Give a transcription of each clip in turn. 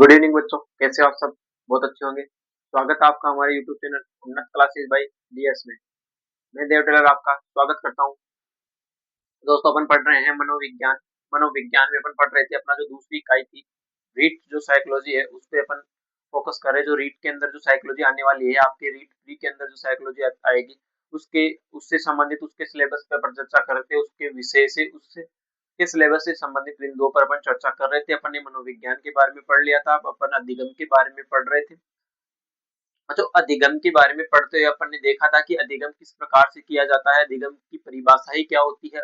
Good evening बच्चों, कैसे हो आप सब? बहुत अच्छे होंगे। स्वागत है आपका हमारे यूट्यूब चैनल उन्नत क्लासेस बाय डीएस में। मैं देव टेलर आपका स्वागत करता हूँ। दोस्तों, अपन पढ़ रहे हैं मनोविज्ञान। मनोविज्ञान में अपन पढ़ रहे थे अपना जो दूसरी इकाई थी, रीट जो साइकोलॉजी है उस पे अपन फोकस कर रहे हैं। जो रीट के अंदर जो साइकोलॉजी आने वाली है, आपके रीट थ्री के अंदर जो साइकोलॉजी आएगी, उसके उससे संबंधित उसके सिलेबस पे अपन चर्चा कर रहे थे। उसके विषय से उससे के सिलेबस से संबंधित बिंदुओं पर अपन चर्चा कर रहे थे। अपन ने मनोविज्ञान के बारे में पढ़ लिया था, अब अपन अधिगम के बारे में पढ़ रहे थे। जो अधिगम के बारे में पढ़ते हुए अपन ने देखा था कि अधिगम किस प्रकार से किया जाता है, अधिगम की परिभाषा ही क्या होती है,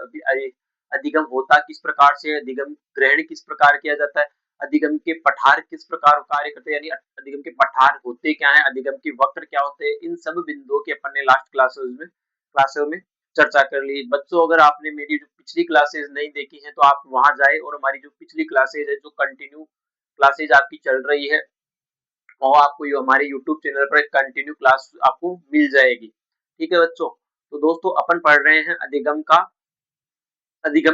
अधिगम होता किस प्रकार से, अधिगम ग्रहण किस प्रकार किया जाता है, अधिगम के पठार किस प्रकार कार्य करते हैं, यानी अधिगम के पठार होते क्या है, अधिगम के वक्र क्या होते हैं। इन सब बिंदुओं की अपन ने लास्ट क्लासेस में चर्चा कर ली। बच्चों, अगर आपने मेरी जो पिछली क्लासेस नहीं देखी है तो आप वहां जाए और हमारी जो पिछली क्लासेस है, जो कंटिन्यू क्लासेज आपकी चल रही है, और आपको हमारे YouTube चैनल पर एक कंटिन्यू क्लास आपको मिल जाएगी। ठीक है बच्चों, तो दोस्तों अपन पढ़ रहे हैं अधिगम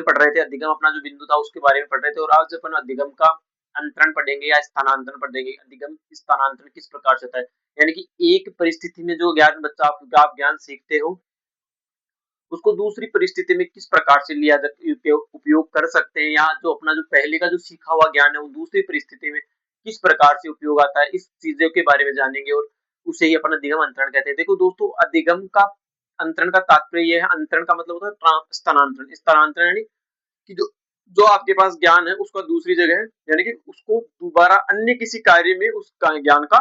पढ़ रहे थे। अधिगम अपना जो बिंदु था उसके बारे में पढ़ रहे थे, और आज अपन अधिगम का अंतरण पढ़ेंगे या स्थानांतरण पढ़ेंगे। अधिगम स्थानांतरण किस प्रकार से होता है, यानी कि एक परिस्थिति में जो ज्ञान बच्चा आप ज्ञान सीखते हो, उसको दूसरी परिस्थिति में किस प्रकार से उपयोग कर सकते हैं, या जो अपना जो पहले का जो सीखा हुआ ज्ञान है वो दूसरी परिस्थिति में किस प्रकार से उपयोग आता है, इस चीजों के बारे में जानेंगे, और उसे ही अपन अधिगम अंतरण कहते हैं। देखो दोस्तों, अधिगम का अंतरण का तात्पर्य यह है, अंतरण का मतलब होता है स्थानांतरण। स्थानांतरण यानी कि जो जो आपके पास ज्ञान है उसका दूसरी जगह है, यानी कि उसको दोबारा अन्य किसी कार्य में उस ज्ञान का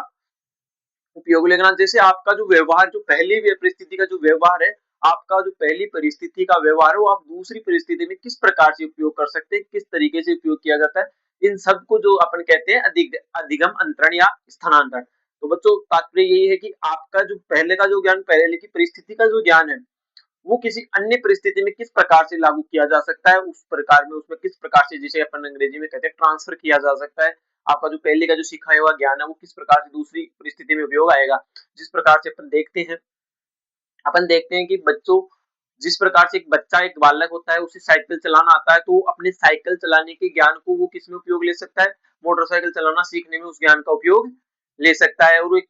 उपयोग लेना। जैसे आपका जो व्यवहार, जो पहली परिस्थिति का जो व्यवहार है, आपका जो पहली परिस्थिति का व्यवहार है, वो आप दूसरी परिस्थिति में किस प्रकार से उपयोग कर सकते हैं, किस तरीके से उपयोग किया जाता है, इन सब को जो अपन कहते हैं अधिगम अंतरण या स्थानांतरण। तो बच्चों, तात्पर्य यही है कि आपका जो पहले का जो ज्ञान, पहले की परिस्थिति का जो ज्ञान है, वो किसी अन्य परिस्थिति में किस प्रकार से लागू किया जा सकता है, उस प्रकार में उसमें किस प्रकार से, जिसे अपन अंग्रेजी में कहते हैं ट्रांसफर किया जा सकता है। आपका जो पहले का जो सीखा हुआ ज्ञान है वो किस प्रकार से दूसरी परिस्थिति में उपयोग आएगा। जिस प्रकार से अपन देखते हैं कि बच्चों, जिस प्रकार से एक बच्चा, एक बालक होता है, उसे साइकिल चलाना आता है, तो अपने साइकिल चलाने के ज्ञान को वो किस में उपयोग ले सकता है, मोटरसाइकिल चलाना सीखने में उस ज्ञान का उपयोग ले सकता है। और एक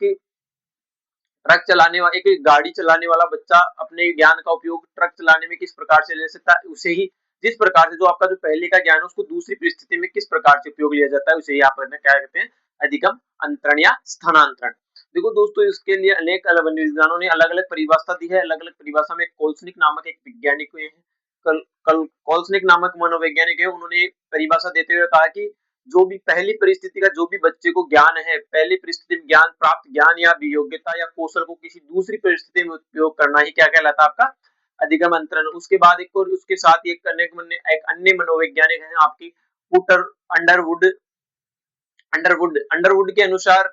ट्रक चलाने वाला, एक गाड़ी चलाने वाला बच्चा अपने ज्ञान का उपयोग ट्रक चलाने में किस प्रकार से ले सकता है, उसे ही जिस प्रकार से जो आपका जो पहले का ज्ञान है उसको दूसरी परिस्थिति में किस प्रकार से उपयोग लिया जाता है, उसे ही आप क्या कहते हैं, अधिगम अंतरण या स्थानांतरण। देखो दोस्तों, इसके लिए अनेक अलग विद्वानों ने अलग अलग परिभाषा दी है। अलग अलग परिभाषा में कोल्सनिक नामक एक वैज्ञानिक हुए हैं, कोल्सनिक नामक मनोवैज्ञानिक है, उन्होंने परिभाषा देते हुए कहा कि जो भी पहली परिस्थिति का जो भी बच्चे को ज्ञान है, पहली परिस्थिति में ज्ञान प्राप्त ज्ञान या योग्यता या कौशल को किसी दूसरी परिस्थिति में उपयोग करना ही क्या कहलाता है, आपका अधिगम अंतरण। उसके बाद एक और उसके साथ एक अन्य मनोवैज्ञानिक है आपकी पुटर अंडरवुड अंडरवुड अंडरवुड के अनुसार,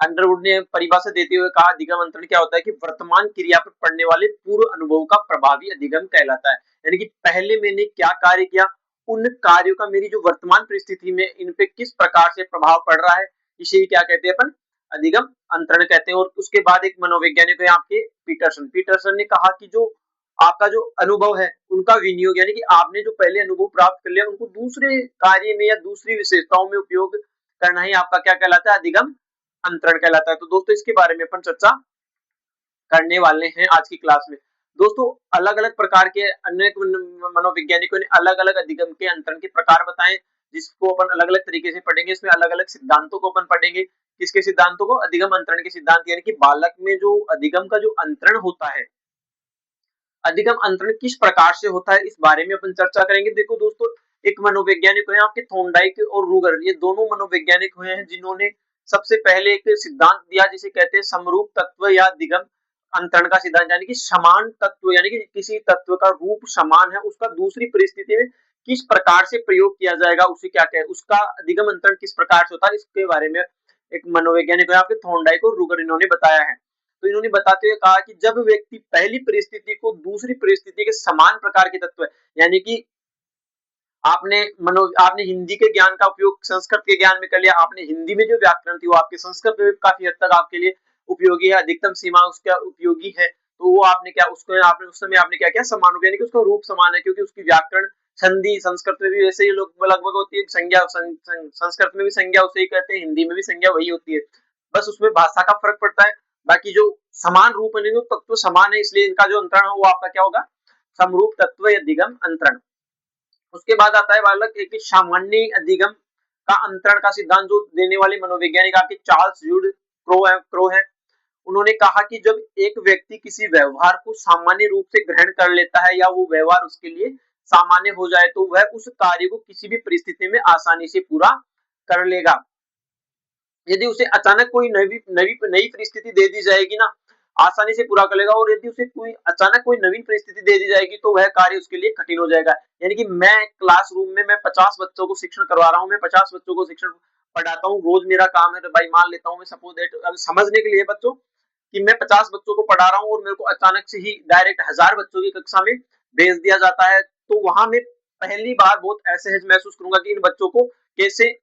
अंडरवुड ने परिभाषा देते हुए कहा, अधिगम अंतरण क्या होता है कि वर्तमान क्रिया पर पड़ने वाले पूर्व अनुभव का प्रभावी अधिगम कहलाता है। यानी कि पहले मैंने क्या कार्य किया, उन कार्यों का मेरी जो वर्तमान परिस्थिति में इन पे किस प्रकार से प्रभाव पड़ रहा है, इसे क्या कहते हैं अपन, अधिगम अंतरण कहते हैं। और उसके बाद एक मनोवैज्ञानिक है आपके पीटरसन। पीटरसन ने कहा कि जो आपका जो अनुभव है उनका विनियोग, यानी कि आपने जो पहले अनुभव प्राप्त कर लिया उनको दूसरे कार्य में या दूसरी विशेषताओं में उपयोग करना ही आपका क्या कहलाता है, अधिगम अंतरण कहलाता है। तो दोस्तों, इसके बारे में अपन चर्चा करने वाले हैं आज की क्लास में। दोस्तों, अलग अलग प्रकार के अनेक मनोवैज्ञानिकों ने अलग अलग अधिगम के अंतरण के प्रकार बताए, जिसको अपन अलग अलग तरीके से पढ़ेंगे। इसमें अलग अलग सिद्धांतों को अपन पढ़ेंगे। किसके सिद्धांतों को, अधिगम अंतरण के सिद्धांत, यानी कि बालक में जो अधिगम का जो अंतरण होता है, अधिगम अंतरण किस प्रकार से होता है, इस बारे में अपन चर्चा करेंगे। देखो दोस्तों, एक मनोवैज्ञानिक है आपके थॉर्नडाइक और रूगर, ये दोनों मनोवैज्ञानिक हुए हैं जिन्होंने सबसे पहले एक सिद्धांत दिया जिसे कहते हैं समरूप तत्व या अधिगम अंतरण का सिद्धांत, यानी कि समान तत्व, यानी कि किसी तत्व का रूप समान है, उसका दूसरी परिस्थिति में किस प्रकार से प्रयोग किया जाएगा, उसे क्या कहते हैं, उसका अधिगम अंतरण किस प्रकार से होता है, इसके बारे में एक मनोवैज्ञानिक है आपके थॉर्नडाइक और रूगर, इन्होंने बताया है। तो इन्होंने बताते हुए कहा कि जब व्यक्ति पहली परिस्थिति को दूसरी परिस्थिति के समान प्रकार के तत्व, यानी कि आपने हिंदी के ज्ञान का उपयोग संस्कृत के ज्ञान में कर लिया, आपने हिंदी में जो व्याकरण थी वो आपके संस्कृत में काफी हद तक आपके लिए उपयोगी है, अधिकतम सीमा उसका उपयोगी है। तो वो आपने क्या, उसको आपने उस समय आपने क्या किया, समान हो गया, यानी कि उसका रूप समान है, क्योंकि उसकी व्याकरण संधि संस्कृत में भी वैसे ही लोग लगभग होती है, संज्ञा संस्कृत में भी संज्ञा उसे ही कहते हैं, हिंदी में भी संज्ञा वही होती है, बस उसमें भाषा का फर्क पड़ता है। बाकी जो समान रूप है तत्व समान है, इसलिए इनका जो अंतरण है वो आपका क्या होगा, समरूप तत्व या अधिगम अंतरण। उसके बाद आता है बालक एक सामान्य अधिगम का अंतरण का सिद्धांत जो देने वाले मनोवैज्ञानिक आपके चार्ल्स ड्यूड क्रो है। उन्होंने कहा कि जब एक व्यक्ति किसी व्यवहार को सामान्य रूप से ग्रहण कर लेता है या वो व्यवहार उसके लिए सामान्य हो जाए तो वह उस कार्य को किसी भी परिस्थिति में आसानी से पूरा कर लेगा। यदि उसे अचानक कोई नई परिस्थिति दे दी जाएगी ना, आसानी से पूरा कर लेगा, और यदि उसे कोई अचानक कोई नवीन परिस्थिति दे दी जाएगी तो वह कार्य उसके लिए कठिन हो जाएगा। यानी कि मैं क्लासरूम में मैं 50 बच्चों को शिक्षण करवा रहा हूँ, मैं 50 बच्चों को शिक्षण पढ़ाता हूँ, रोज मेरा काम है, तो भाई मान लेता हूँ मैं सपोज दैट, अब समझने के लिए बच्चों कि मैं 50 बच्चों को पढ़ा रहा हूँ और मेरे को अचानक से ही डायरेक्ट 1000 बच्चों की कक्षा में भेज दिया जाता है, तो वहां मैं पहली बार बहुत असहज महसूस करूंगा कि इन बच्चों को कैसे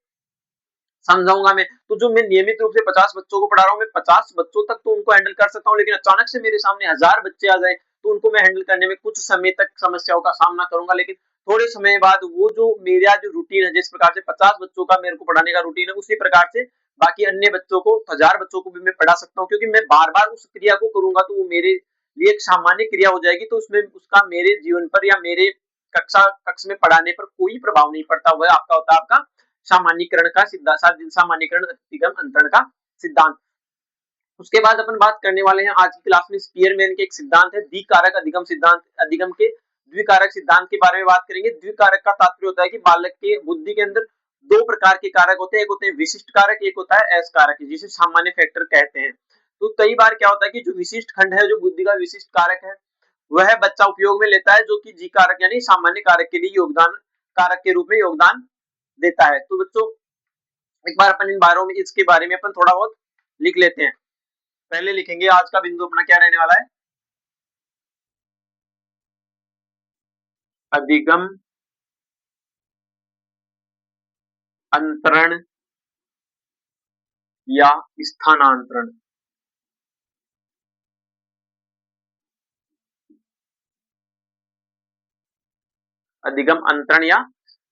समझाऊंगा मैं। तो जो मैं नियमित रूप से 50 बच्चों को पढ़ा रहा हूँ, मैं 50 बच्चों तक तो उनको हैंडल कर सकता हूँ, लेकिन अचानक से मेरे सामने 1000 बच्चे आ जाए तो उनको मैं हैंडल करने में कुछ समय तक समस्याओं का सामना करूंगा, लेकिन थोड़े समय बाद वो जो मेरा जो रूटीन है, जिस प्रकार से 50 बच्चों का मेरे को पढ़ाने का रूटीन है, उसी प्रकार से बाकी अन्य बच्चों को 1000 बच्चों को भी मैं पढ़ा सकता हूँ, क्योंकि मैं बार बार उस क्रिया को करूंगा तो वो मेरे लिए एक सामान्य क्रिया हो जाएगी, तो उसमें उसका मेरे जीवन पर या मेरे कक्ष में पढ़ाने पर कोई प्रभाव नहीं पड़ता। वह आपका होता है आपका सामान्यीकरण का सिद्धांत, सामान्यीकरण अधिगम अंतरण का सिद्धांत। उसके बाद अपन बात करने वाले हैं आज की क्लास में स्पीयरमैन के एक सिद्धांत है द्विकारक अधिगम सिद्धांत, अधिगम के द्विकारक सिद्धांत के बारे में बात करेंगे। द्विकारक का तात्पर्य होता है कि बालक के बुद्धि के अंदर दो प्रकार के कारक होते हैं, एक होते हैं विशिष्ट कारक, एक होता है अस कारक, जिसे सामान्य फैक्टर कहते हैं। तो कई बार क्या होता है कि जो विशिष्ट खंड है, जो बुद्धि का विशिष्ट कारक है, वह बच्चा उपयोग में लेता है, जो कि जी कारक यानी सामान्य कारक के लिए योगदान कारक के रूप में योगदान देता है। तो बच्चों एक बार अपन इन बारों में इसके बारे में अपन थोड़ा बहुत लिख लेते हैं। पहले लिखेंगे आज का बिंदु अपना क्या रहने वाला है, अधिगम अंतरण या स्थानांतरण। अधिगम अंतरण या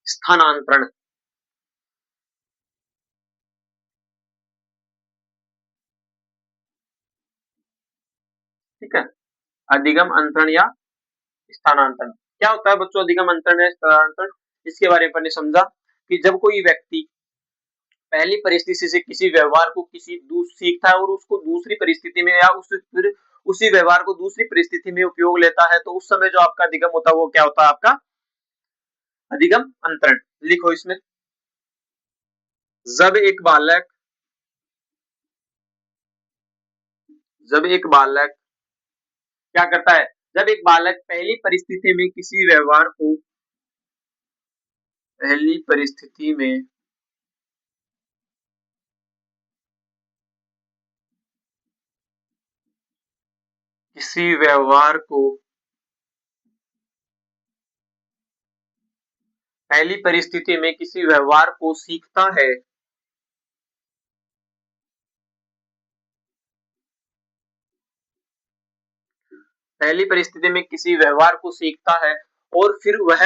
स्थानांतरण। ठीक है, अधिगम अंतरण या स्थानांतरण क्या होता है बच्चों, अधिगम अंतरण या स्थानांतरण, इसके बारे में हमने समझा कि जब कोई व्यक्ति पहली परिस्थिति से किसी व्यवहार को सीखता है और उसको दूसरी परिस्थिति में या फिर उसी व्यवहार को दूसरी परिस्थिति में उपयोग लेता है, तो उस समय जो आपका अधिगम होता है वो क्या होता है, आपका अधिगम अंतरण। लिखो इसमें, जब एक बालक क्या करता है, जब एक बालक पहली परिस्थिति में किसी व्यवहार को सीखता है, पहली परिस्थिति में किसी व्यवहार को सीखता है और फिर वह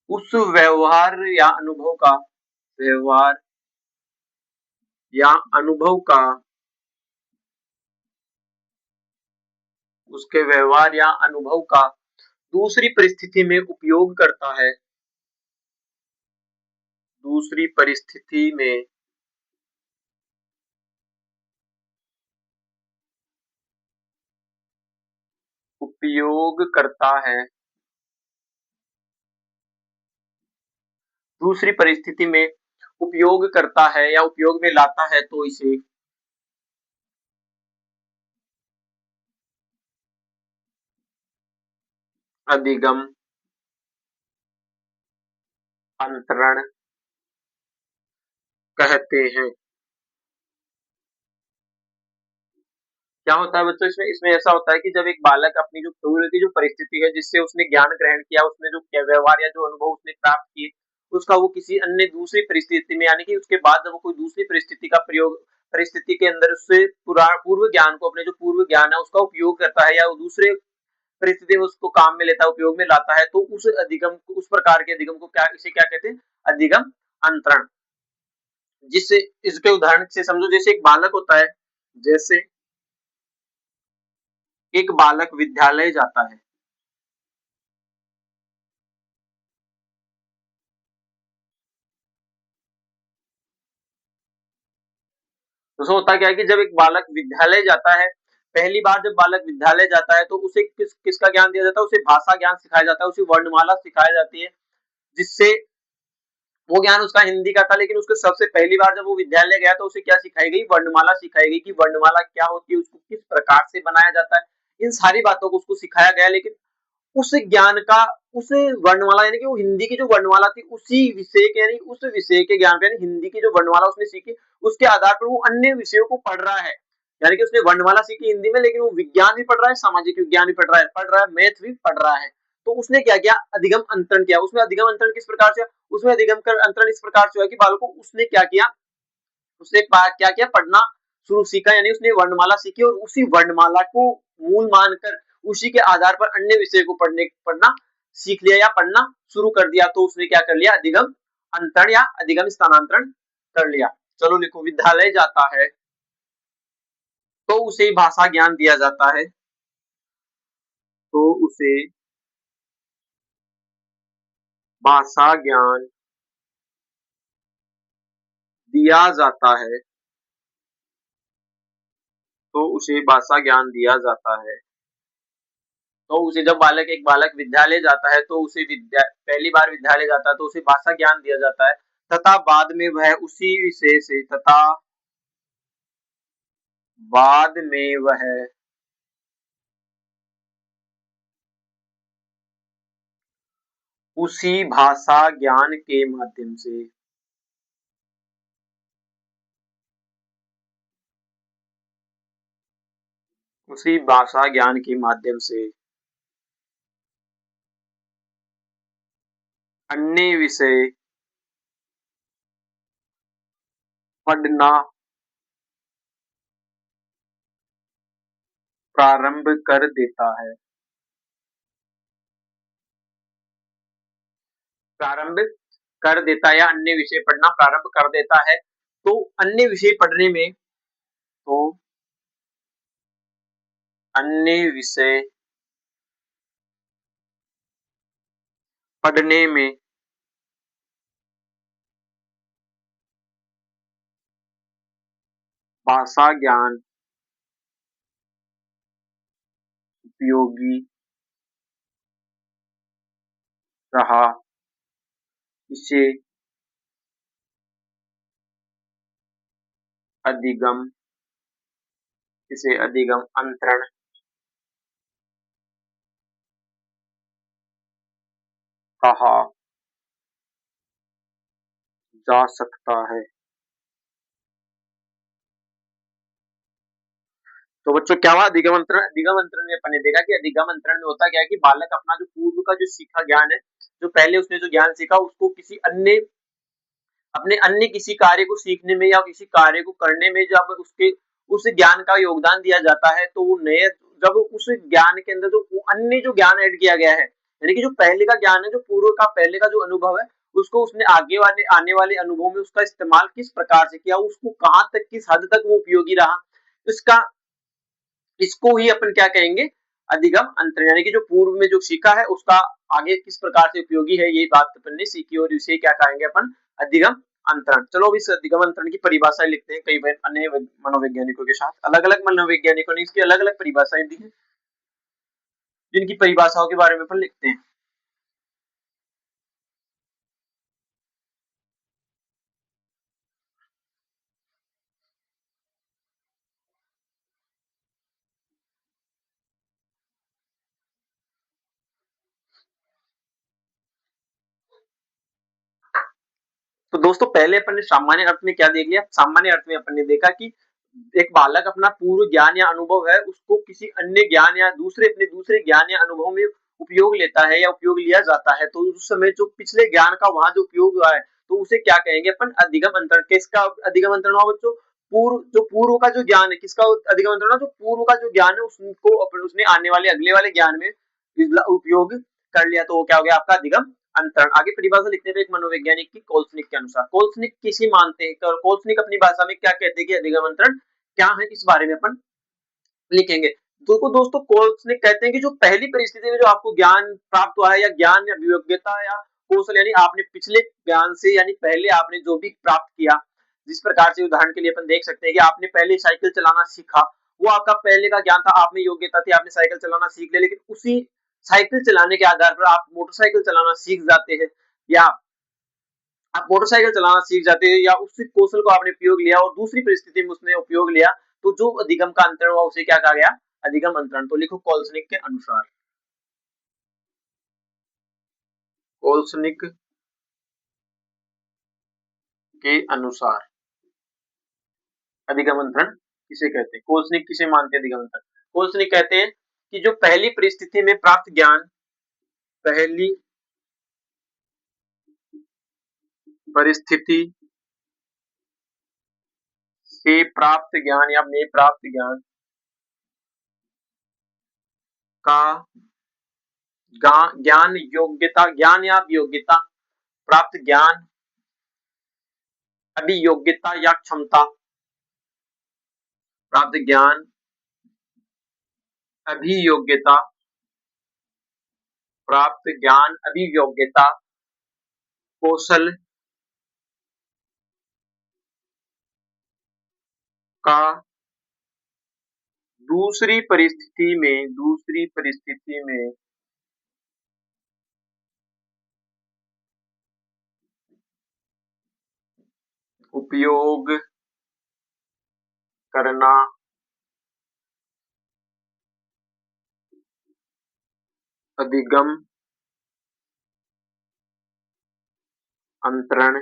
उस व्यवहार या अनुभव का उसके व्यवहार या अनुभव का दूसरी परिस्थिति में उपयोग करता है, दूसरी परिस्थिति में उपयोग करता है, दूसरी परिस्थिति में उपयोग करता है या उपयोग में लाता है, तो इसे अधिगम अंतरण कहते हैं। क्या होता है बच्चों इसमें, ऐसा होता है कि जब एक बालक अपनी जो पूर्व की जो परिस्थिति है जिससे उसने ज्ञान ग्रहण किया, उसमें जो व्यवहार या जो अनुभव उसने प्राप्त किए, उसका वो किसी अन्य दूसरी परिस्थिति में यानी कि उसके बाद जब वो कोई दूसरी परिस्थिति का परिस्थिति के अंदर उससे पूर्व ज्ञान को, अपने जो पूर्व ज्ञान है उसका उपयोग करता है या दूसरे परिस्थिति में उसको काम में लेता है, उपयोग में लाता है, तो उस अधिगम, उस प्रकार के अधिगम को क्या, इसे क्या कहते हैं, अधिगम अंतरण। जिससे इसके उदाहरण से समझो, जैसे एक बालक होता है, जैसे एक बालक विद्यालय जाता है, तो उसमें होता क्या है कि जब एक बालक विद्यालय जाता है, पहली बार जब बालक विद्यालय जाता है तो उसे किसका ज्ञान दिया जाता है, उसे भाषा ज्ञान सिखाया जाता है, उसे वर्णमाला सिखाई जाती है, जिससे वो ज्ञान उसका हिंदी का था, लेकिन उसको सबसे पहली बार जब वो विद्यालय गया तो उसे क्या सिखाई गई, वर्णमाला सिखाई गई कि वर्णमाला क्या होती है, उसको किस प्रकार से बनाया जाता है, इन सारी बातों को उसको सिखाया गया। लेकिन उस ज्ञान का, उस वर्णमाला यानी कि वो हिंदी की जो वर्णमाला थी उसी विषय के, यानी उस विषय के ज्ञान पे, यानी हिंदी की जो वर्णमाला उसने सीखी उसके आधार पर वो अन्य विषयों को पढ़ रहा है। यानी कि उसने वर्णमाला सीखी हिंदी में, लेकिन वो विज्ञान भी पढ़ रहा है, सामाजिक विज्ञान भी पढ़ रहा है, मैथ भी पढ़ रहा है। तो उसने क्या किया, अधिगम अंतरण किया। उसमें अधिगम अंतरण किस प्रकार से, उसमें अधिगम अंतरण इस प्रकार से हुआ कि बालक को उसने क्या किया, उसने क्या किया, पढ़ना शुरू सीखा, यानी उसने वर्णमाला सीखी और उसी वर्णमाला को मूल मानकर उसी के आधार पर अन्य विषय को पढ़ना सीख लिया या पढ़ना शुरू कर दिया। तो उसने क्या कर लिया, अधिगम अंतरण या अधिगम स्थानांतरण कर लिया। चलो लिखो, विद्यालय जाता है तो उसे भाषा ज्ञान दिया जाता है, तो उसे भाषा ज्ञान दिया जाता है, तो उसे भाषा ज्ञान दिया जाता है। तो उसे जब एक बालक विद्यालय जाता है तो उसे पहली बार विद्यालय जाता है तो उसे भाषा ज्ञान दिया जाता है, तथा बाद में वह उसी विषय से, तथा बाद में वह उसी भाषा ज्ञान के माध्यम से, उसी भाषा ज्ञान के माध्यम से अन्य विषय पढ़ना प्रारंभ कर देता है, प्रारंभ कर देता है या अन्य विषय पढ़ना प्रारंभ कर देता है। तो अन्य विषय पढ़ने में, तो अन्य विषय पढ़ने में भाषा ज्ञान उपयोगी रहा। इसे अधिगम, इसे अधिगम अंतरण कहा जा सकता है। तो बच्चों क्या हुआ, अधिगम अंतरण, अधिगम अंतरण में अपन ने देखा कि अधिगम अंतरण में होता क्या है कि बालक अपना जो पूर्व का जो सीखा ज्ञान है, जो पहले उसने जो ज्ञान सीखा उसको किसी अन्य, अपने अन्य किसी कार्य को सीखने में या किसी कार्य को करने में जब उसके उस ज्ञान का योगदान दिया जाता है, तो वो नए, जब उस ज्ञान के अंदर जो अन्य जो ज्ञान ऐड किया गया है, यानी कि जो पहले का ज्ञान है, जो पूर्व का पहले का जो अनुभव है, उसको उसने आगे वाले आने वाले अनुभव में उसका इस्तेमाल किस प्रकार से किया, उसको कहां तक, किस हद तक वो उपयोगी रहा, इसका, इसको ही अपन क्या कहेंगे, अधिगम अंतरण। यानी कि जो पूर्व में जो सीखा है उसका आगे किस प्रकार से उपयोगी है, ये बात अपन ने सीखी और इसे क्या कहेंगे अपन, अधिगम अंतरण। चलो अब इस अधिगम अंतरण की परिभाषाएं लिखते हैं, कई अन्य मनोवैज्ञानिकों के साथ, अलग अलग मनोवैज्ञानिकों ने इसकी अलग अलग परिभाषाएं दी है, जिनकी परिभाषाओं के बारे में अपन लिखते हैं। तो दोस्तों पहले अपन ने सामान्य अर्थ में क्या देख लिया, सामान्य अर्थ में अपन ने देखा कि एक बालक अपना पूर्व ज्ञान या अनुभव है उसको किसी अन्य ज्ञान या दूसरे, अपने दूसरे ज्ञान या अनुभव में उपयोग लेता है या उपयोग लिया जाता है, तो उस समय जो पिछले ज्ञान का वहां जो उपयोग हुआ है, तो उसे क्या कहेंगे अपन, अधिगम अंतरण। किसका अधिगम अंतरण हुआ बच्चों, पूर्व का जो ज्ञान है, किसका अधिगम अंतरण, जो पूर्व का जो ज्ञान है उसको उसने आने वाले अगले वाले ज्ञान में उपयोग कर लिया, तो वो क्या हो गया आपका अधिगम अंतरण। आगे परिभाषा लिखते हैं एक मनोवैज्ञानिक की कोल्सनिक के अनुसार। कोल्सनिक किसी मानते हैं, कोल्सनिक अपनी भाषा में क्या कहते हैं कि अधिगम अंतरण क्या है, इस बारे में अपन लिखेंगे। तो दोस्तों कोल्सनिक कहते हैं कि जो पहली परिस्थिति में जो आपको ज्ञान प्राप्त हुआ है, या ज्ञान या योग्यता या कौशल, यानी आपने पिछले ज्ञान से, यानी पहले आपने जो भी प्राप्त किया, जिस प्रकार से उदाहरण के लिए अपन देख सकते हैं कि आपने पहले साइकिल चलाना सीखा, वो आपका पहले का ज्ञान था, आप में योग्यता थी, आपने साइकिल चलाना सीख लिया, लेकिन उसी साइकिल चलाने के आधार पर आप मोटरसाइकिल चलाना सीख जाते हैं, या आप मोटरसाइकिल चलाना सीख जाते हैं, या उस कौशल को आपने उपयोग लिया और दूसरी परिस्थिति में उसने उपयोग लिया, तो जो अधिगम का अंतरण हुआ उसे क्या कहा गया, अधिगम अंतरण। तो लिखो कोल्सनिक के अनुसार। कोल्सनिक के अनुसार अधिगम अंतरण किसे कहते हैं, कोल्सनिक किसे मानते हैं अधिगम अंतरण। कोल्सनिक कहते हैं कि जो पहली परिस्थिति में प्राप्त ज्ञान, पहली परिस्थिति से प्राप्त ज्ञान या में प्राप्त ज्ञान का ज्ञान योग्यता, ज्ञान या योग्यता, प्राप्त ज्ञान, अभियोग्यता या क्षमता, प्राप्त ज्ञान, अभियोग्यता, प्राप्त ज्ञान, अभियोग्यता, कौशल का दूसरी परिस्थिति में उपयोग करना अधिगम अंतरण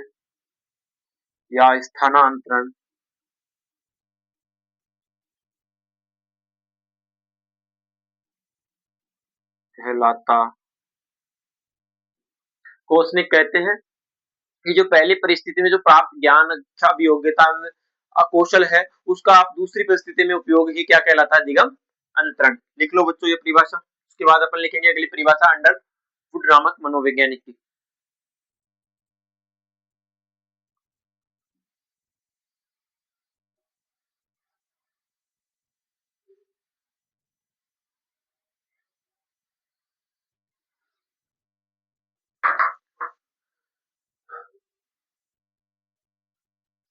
या स्थानांतरण कहलाता। कोसनिक कहते हैं कि जो पहली परिस्थिति में जो प्राप्त ज्ञान, अच्छा, योग्यता, कौशल है, उसका आप दूसरी परिस्थिति में उपयोग ही क्या कहलाता है, अधिगम अंतरण। लिख लो बच्चों ये परिभाषा। उसके बाद अपन लिखेंगे अगली परिभाषा अंडरवुड नामक मनोवैज्ञानिक की।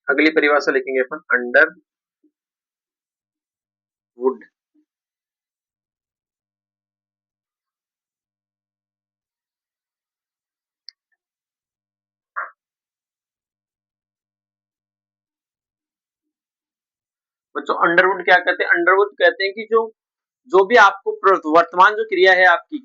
अगली परिभाषा लिखेंगे अपन अंडरवुड। बच्चों अंडरवुड क्या कहते हैं, अंडरवुड कहते हैं कि जो भी आपको वर्तमान जो क्रिया है आपकी,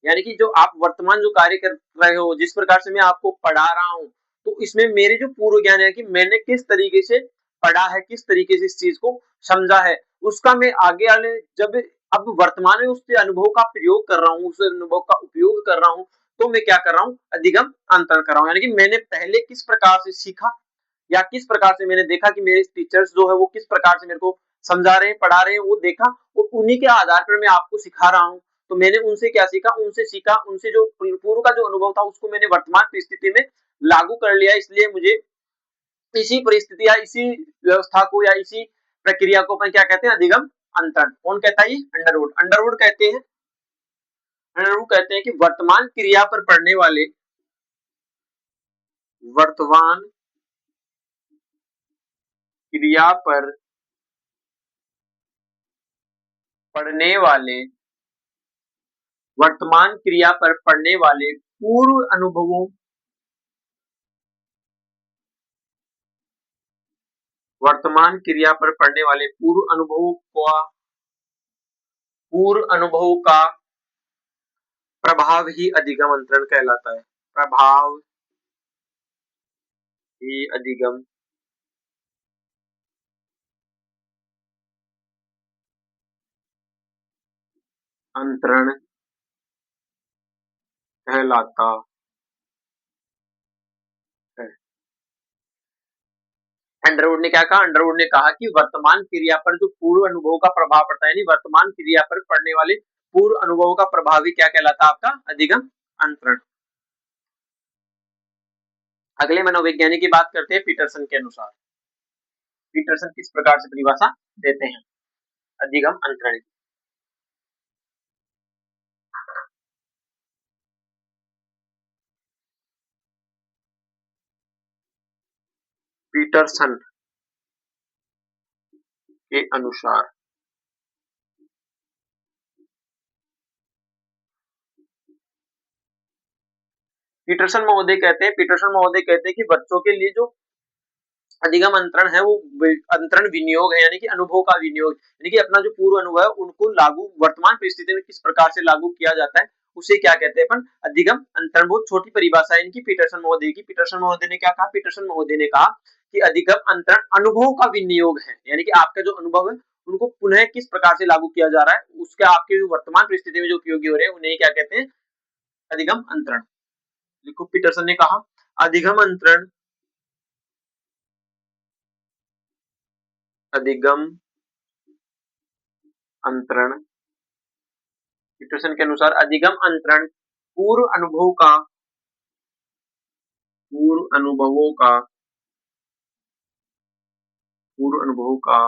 यानी कि जो आप वर्तमान जो कार्य कर रहे हो, जिस प्रकार से मैं आपको पढ़ा रहा हूँ, तो इसमें मेरे जो पूर्व ज्ञान है कि मैंने किस तरीके से पढ़ा है, किस तरीके से इस चीज को समझा है, उसका मैं आगे वाले जब अब वर्तमान में उससे अनुभव का प्रयोग कर रहा हूँ, उस अनुभव का उपयोग कर रहा हूँ, तो मैं क्या कर रहा हूँ, अधिगम अंतरण कर रहा हूँ। यानी कि मैंने पहले किस प्रकार से सीखा, या किस प्रकार से मैंने देखा कि मेरे टीचर्स जो है वो किस प्रकार से मेरे को समझा रहे हैं, पढ़ा रहे हैं, वो देखा, और उन्हीं के आधार पर मैं आपको सिखा रहा हूँ। तो मैंने उनसे क्या सीखा, उनसे सीखा, उनसे जो पूर्व का जो अनुभव था उसको मैंने वर्तमान परिस्थिति में लागू कर लिया, इसलिए मुझे इसी परिस्थिति या इसी व्यवस्था को या इसी प्रक्रिया को अपन क्या कहते हैं, अधिगम अंतरण। कौन कहता है ये, अंडरवुड। अंडरवुड कहते हैं कि वर्तमान क्रिया पर पढ़ने वाले, वर्तमान क्रिया पर पढ़ने वाले, वर्तमान क्रिया पर पढ़ने वाले पूर्व अनुभवों, वर्तमान क्रिया पर पढ़ने वाले पूर्व अनुभवों का प्रभाव ही अधिगम अंतरण कहलाता है। प्रभाव ही अधिगम अंतरण कहलाता है। अंडरवुड ने क्या कहा? अंडरवुड ने कहा कि वर्तमान क्रिया पर जो पूर्व अनुभव का प्रभाव पड़ता है, यानी वर्तमान क्रिया पर पड़ने वाले पूर्व अनुभव का प्रभाव ही क्या कहलाता है? आपका अधिगम अंतरण। अगले मनोवैज्ञानिक की बात करते हैं पीटरसन के अनुसार। पीटरसन किस प्रकार से परिभाषा देते हैं अधिगम अंतरण की? पीटरसन के अनुसार पीटरसन महोदय कहते हैं कि बच्चों के लिए जो अधिगम अंतरण है वो अंतरण विनियोग है, यानी कि अनुभव का विनियोग, यानी कि अपना जो पूर्व अनुभव है उनको लागू वर्तमान परिस्थिति में किस प्रकार से लागू किया जाता है उसे क्या कहते हैं अपन? अधिगम अंतरण। बहुत छोटी परिभाषा है इनकी पीटरसन महोदय की। पीटरसन महोदय ने क्या कहा? पीटरसन महोदय ने कहा कि अधिगम अंतरण अनुभव का विनियोग है, यानी कि आपका जो अनुभव है उनको पुनः किस प्रकार से लागू किया जा रहा है उसका आपके जो वर्तमान परिस्थिति में जो उपयोगी हो रहे हैं उन्हें क्या कहते हैं? अधिगम अंतरण। देखो पीटरसन ने कहा अधिगम अंतरण, अधिगम अंतरण पीटरसन के अनुसार अधिगम अंतरण पूर्व अनुभवों का पूर्व अनुभवों का पूर्व अनुभवों का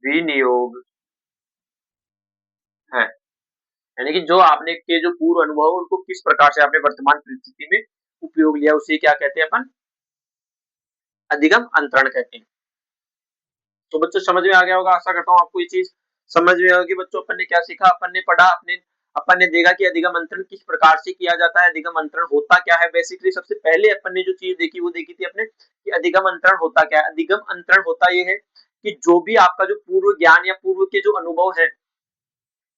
विनियोग है, यानी कि जो आपने के जो पूर्व अनुभव उनको किस प्रकार से आपने वर्तमान परिस्थिति में उपयोग लिया उसे क्या कहते हैं अपन? अधिगम अंतरण कहते हैं। तो बच्चों समझ में आ गया होगा, आशा करता हूँ आपको ये चीज समझ में होगी। बच्चों अपन ने क्या सीखा? अपन ने पढ़ा, अपन ने देखा कि अधिगम अंतरण किस प्रकार से किया जाता है, अधिगम अंतरण होता क्या है। बेसिकली सबसे पहले अपन ने जो चीज देखी वो देखी थी अपने कि अधिगम अंतरण होता क्या है। अधिगम अंतरण होता ये है कि जो भी आपका जो पूर्व ज्ञान या पूर्व के जो अनुभव है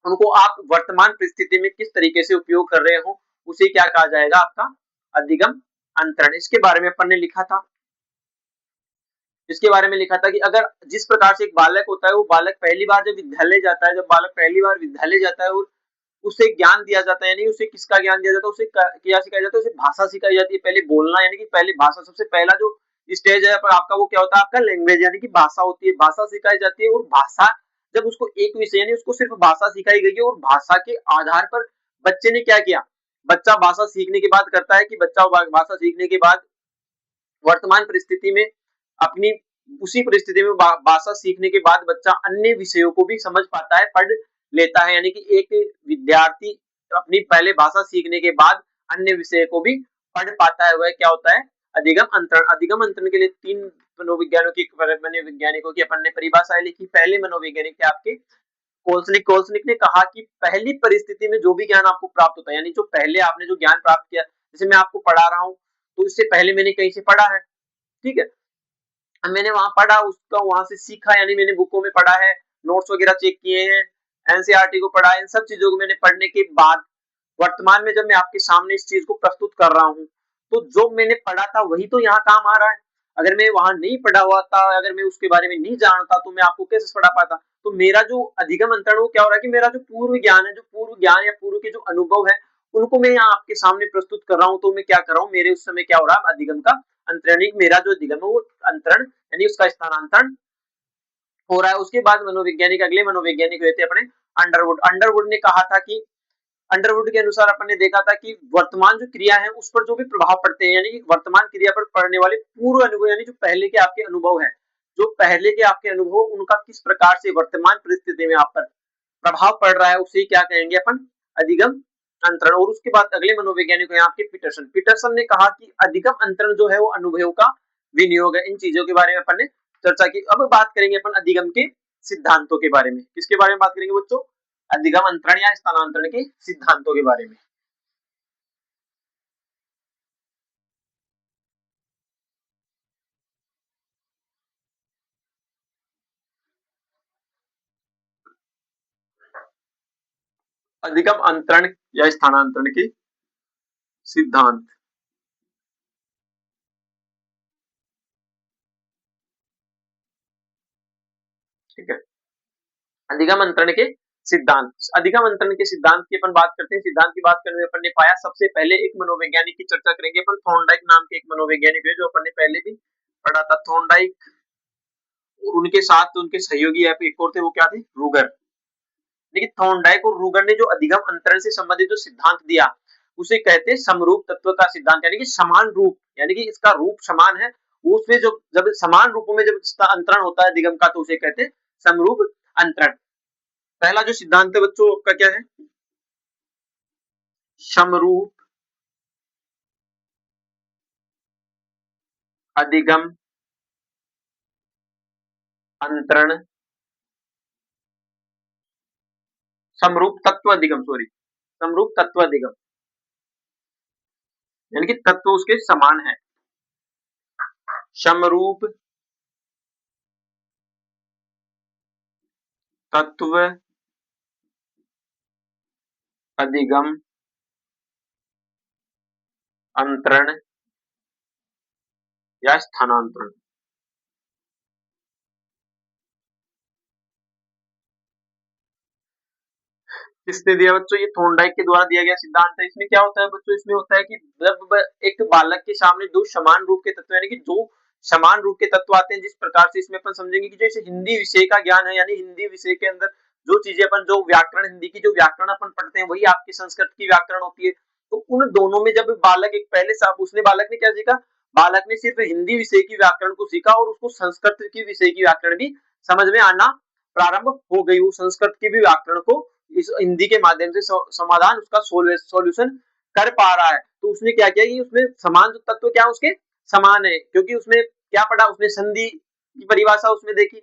उनको आप वर्तमान परिस्थिति में किस तरीके से उपयोग कर रहे हो उसे क्या कहा जाएगा? आपका अधिगम अंतरण। इसके बारे में अपन ने लिखा था, इसके बारे में लिखा था कि अगर जिस प्रकार से एक बालक होता है, वो बालक पहली बार जब विद्यालय जाता है, जब बालक पहली बार विद्यालय जाता है और उसे ज्ञान दिया जाता है, यानी उसे किसका ज्ञान दिया जाता है? उसे क्या सिखाया जाता है? उसे भाषा सिखाई जाती है, पहले बोलना, यानी कि पहले भाषा। सबसे पहला जो स्टेज है पर आपका वो क्या होता है? आपका लैंग्वेज, यानी कि भाषा होती है, भाषा सिखाई जाती है। और भाषा जब उसको एक विषय यानी उसको सिर्फ भाषा सिखाई गई है और भाषा के आधार पर बच्चे ने क्या किया? बच्चा भाषा सीखने के बाद करता है कि बच्चा भाषा सीखने के बाद वर्तमान परिस्थिति में अपनी उसी परिस्थिति में भाषा सीखने के बाद बच्चा अन्य विषयों को भी समझ पाता है, पढ़ लेता है, यानी कि एक विद्यार्थी अपनी पहले भाषा सीखने के बाद अन्य विषय को भी पढ़ पाता है। वह क्या होता है? अधिगम अंतरण। अधिगम अंतरण के लिए तीन मनोवैज्ञानिकों की अपन ने परिभाषाएं लिखी। पहले मनोवैज्ञानिक थे आपके कोल्सनिक। कोल्सनिक ने कहा कि पहली परिस्थिति में जो भी ज्ञान आपको प्राप्त होता है, यानी जो पहले आपने जो ज्ञान प्राप्त किया, जैसे मैं आपको पढ़ा रहा हूँ तो इससे पहले मैंने कहीं से पढ़ा है, ठीक है, मैंने वहां पढ़ा, उसका वहां से सीखा, यानी मैंने बुकों में पढ़ा है, नोट्स वगैरह चेक किए हैं, एनसीईआरटी को पढ़ा है। इन सब चीजों को मैंने पढ़ने के बाद वर्तमान में जब मैं आपके सामने इस चीज को प्रस्तुत कर रहा हूँ तो जो मैंने पढ़ा था वही तो यहाँ काम आ रहा है। अगर मैं वहां नहीं पढ़ा हुआ था, अगर मैं उसके बारे में नहीं जानता तो मैं आपको कैसे पढ़ा पाता? तो मेरा जो अधिगम अंतरण वो क्या हो रहा है कि मेरा जो पूर्व ज्ञान है, जो पूर्व ज्ञान या पूर्व के जो अनुभव है उनको मैं यहाँ आपके सामने प्रस्तुत कर रहा हूँ। तो मैं क्या कर रहा हूँ? मेरे उस समय क्या हो रहा है? अधिगम का अंतरण, मेरा जो अधिगम है वो अंतरण यानी उसका स्थानांतरण हो रहा है। उसके बाद मनोवैज्ञानिक, अगले मनोवैज्ञानिक हुए थे अपने अंडरवुड। अंडरवुड ने कहा था कि अंडरवुड के अनुसार अपन ने देखा था कि वर्तमान जो क्रिया है उस पर जो भी प्रभाव पड़ते हैं, यानी कि वर्तमान क्रिया पर पड़ने वाले पूर्व अनुभव, यानी जो पहले के आपके अनुभव है, जो पहले के आपके अनुभव उनका किस प्रकार से वर्तमान परिस्थिति में आप पर प्रभाव पड़ रहा है उसे क्या कहेंगे अपन? अधिगम अंतरण। और उसके बाद अगले मनोवैज्ञानिक है आपके पीटरसन। पीटरसन ने कहा कि अधिगम अंतरण जो है वो अनुभव का विनियोग है। इन चीजों के बारे में अपन ने चर्चा की। अब बात करेंगे अपन अधिगम के सिद्धांतों के बारे में। किसके बारे में बात करेंगे बच्चों? अधिगम अंतरण या स्थानांतरण के सिद्धांतों के बारे में। अधिगम अंतरण या स्थानांतरण के सिद्धांत, ठीक है। अधिगम अंतरण के सिद्धांत, अधिगम अंतरण के सिद्धांत की अपन बात करते हैं। सिद्धांत की बात करने में अपन ने पाया, सबसे पहले एक मनोवैज्ञानिक की चर्चा करेंगे अपन। थॉर्नडाइक नाम के एक मनोवैज्ञानिक है जो अपन ने पहले भी पढ़ा था। थॉर्नडाइक और उनके साथ उनके सहयोगी एक और थे, वो क्या थे, रूगर। लेकिन थॉर्नडाइक और रूगर ने जो अधिगम अंतरण से संबंधित जो सिद्धांत दिया उसे कहते हैं समरूप तत्व का सिद्धांत, यानी कि समान रूप, यानी कि इसका रूप समान है। उसमें जो जब समान रूपों में जब इसका अंतरण होता है अधिगम का, तो उसे कहते हैं समरूप अंतरण। पहला जो सिद्धांत है बच्चों आपका क्या है, समरूप अधिगम अंतरण, समरूप तत्व अधिगम, सॉरी, समरूप तत्व अधिगम, यानी कि तत्व उसके समान है। समरूप तत्व अधिगम अंतरण या स्थानांतरण। किसने दिया बच्चों, ये थॉर्नडाइक के द्वारा दिया गया सिद्धांत है। इसमें क्या होता है बच्चों, इसमें होता है कि जब एक बालक के सामने दो समान रूप के तत्व, यानी कि दो समान रूप के तत्व आते हैं, जिस प्रकार से इसमें अपन समझेंगे कि जैसे हिंदी विषय का ज्ञान है, यानी हिंदी विषय के अंदर जो चीजें अपन, जो व्याकरण, हिंदी की जो व्याकरण अपन पढ़ते हैं वही आपकी संस्कृत की व्याकरण होती है। तो उन दोनों में जब बालक एक पहले साहब उसने बालक ने क्या सीखा, बालक ने सिर्फ हिंदी विषय की व्याकरण को सीखा और उसको संस्कृत की विषय की व्याकरण भी समझ में आना प्रारंभ हो गई। वो संस्कृत की भी व्याकरण को इस हिंदी के माध्यम से समाधान उसका सॉल्यूशन कर पा रहा है। तो उसने क्या किया कि उसमें समान जो तत्व क्या उसके समान है, क्योंकि उसने क्या पढ़ा, उसने संधि की परिभाषा उसमें देखी,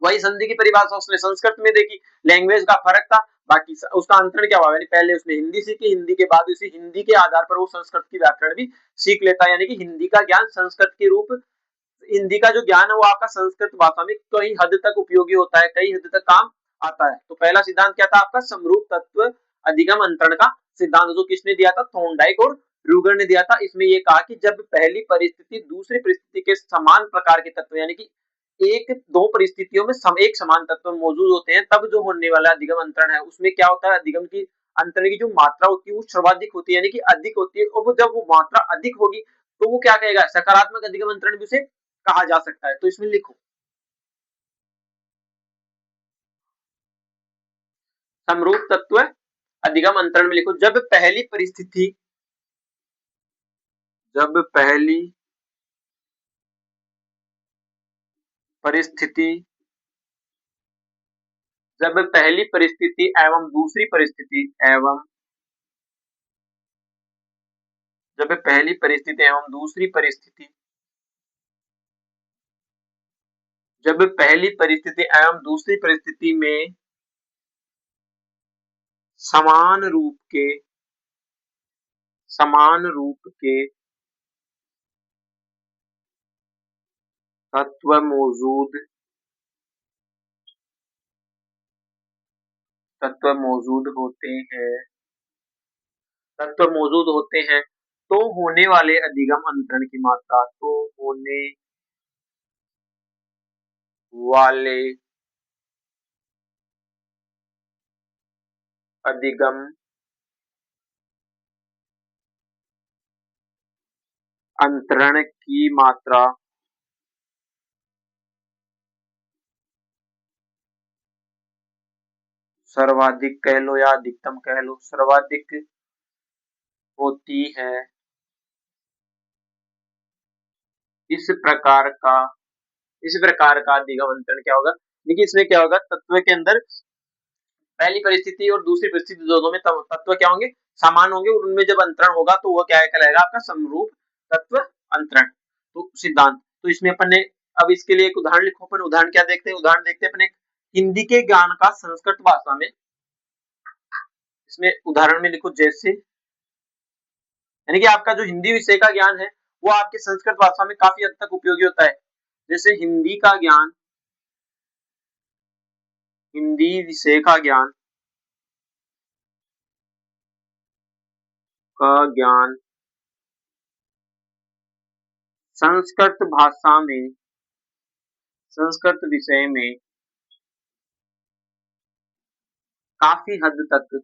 वही संधि की परिभाषा उसने संस्कृत में देखी, लैंग्वेज का फर्क था। बाकी उसका अंतरण क्या हुआ, यानी पहले उसने हिंदी सीखी, हिंदी के बाद उसी हिंदी के आधार पर वो संस्कृत की व्याकरण भी सीख लेता है, यानी कि हिंदी का ज्ञान संस्कृत के रूप, हिंदी का जो ज्ञान है वो आपका संस्कृत भाषा में कई हद तक उपयोगी होता है, कई हद तक काम आता है। तो पहला सिद्धांत क्या था आपका, समरूप तत्व अधिगम अंतरण का सिद्धांत, जो किसने दिया था, थॉर्नडाइक और रूगर ने दिया था। इसमें यह कहा कि जब पहली परिस्थिति दूसरी परिस्थिति के समान प्रकार के तत्व, यानी कि एक दो परिस्थितियों में एक समान तत्व मौजूद होते हैं, तब जो होने वाला अधिगम अंतरण है उसमें क्या होता है, अधिगम की अंतरण की जो मात्रा होती है वो सर्वाधिक होती है, यानी कि अधिक होती है। और वो जब वो मात्रा अधिक होगी तो वो क्या कहेगा, सकारात्मक अधिगम अंतरण भी उसे कहा जा सकता है। तो इसमें लिखो समरूप तत्व अधिगम अंतरण में लिखो, जब पहली परिस्थिति जब पहली परिस्थिति एवं दूसरी परिस्थिति एवं जब पहली परिस्थिति एवं दूसरी परिस्थिति जब पहली परिस्थिति एवं दूसरी परिस्थिति में समान रूप के समान रूप के तत्व मौजूद होते हैं तो होने वाले अधिगम अंतरण की मात्रा, तो होने वाले अधिगम अंतरण की मात्रा सर्वाधिक कह लो या अधिकतम कह लो, सर्वाधिक होती है। इस प्रकार का इस प्रकार का अधिगम अंतरण क्या होगा, देखिए इसमें क्या होगा, तत्व के अंदर पहली परिस्थिति और दूसरी परिस्थिति दोनों में तत्व क्या होंगे, समान होंगे, और उनमें जब अंतरण होगा तो वो क्या कहलाएगा, आपका समरूप तत्व अंतरण। तो सिद्धांत, तो इसमें अपन ने अब इसके लिए एक उदाहरण लिखो। अपन उदाहरण क्या देखते हैं, उदाहरण देखते हैं अपने हिंदी के ज्ञान का संस्कृत भाषा में। इसमें उदाहरण में लिखो जैसे, यानी कि आपका जो हिंदी विषय का ज्ञान है वो आपके संस्कृत भाषा में काफी हद तक उपयोगी होता है। जैसे हिंदी विषय का ज्ञान संस्कृत भाषा में, संस्कृत विषय में काफी हद तक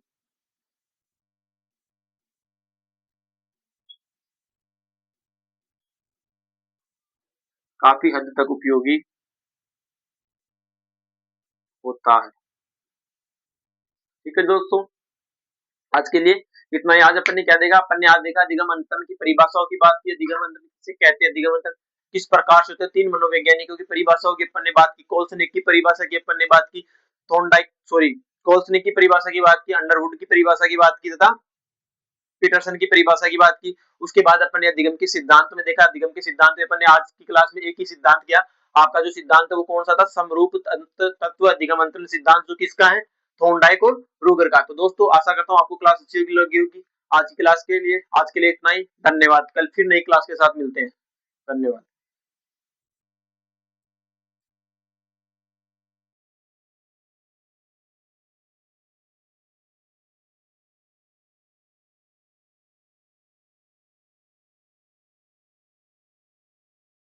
काफी हद तक उपयोगी होता है। ठीक है दोस्तों, आज के लिए इतना ही। आज अपन ने क्या देखा, अपन ने आज देखा दिगम अंतरण की परिभाषाओं की बात की, दिगम अंतरण किसे कहते हैं, दिगम अंतरण किस प्रकार से होते हैं, तीन मनोवैज्ञानिकों की परिभाषाओं की अपन ने बात की, कोल्सनिक की परिभाषा की अपन ने बात की, थॉर्नडाइक सॉरी कोल्सनिक की परिभाषा की बात की, अंडरवुड की परिभाषा की बात की तथा पीटरसन की परिभाषा की बात की। उसके बाद अपन ने दिगम के सिद्धांत में देखा, दिगम के सिद्धांत में अपन ने आज की क्लास में एक ही सिद्धांत किया। आपका जो सिद्धांत है वो कौन सा था, समरूप तत्व दिगम अंतरण सिद्धांत, जो किसका है, थॉर्नडाइक और रूगर का। तो दोस्तों आशा करता हूँ आपको क्लास अच्छी लगी होगी। आज की क्लास के लिए, आज के लिए इतना ही। धन्यवाद, कल फिर नई क्लास के साथ मिलते हैं। धन्यवाद।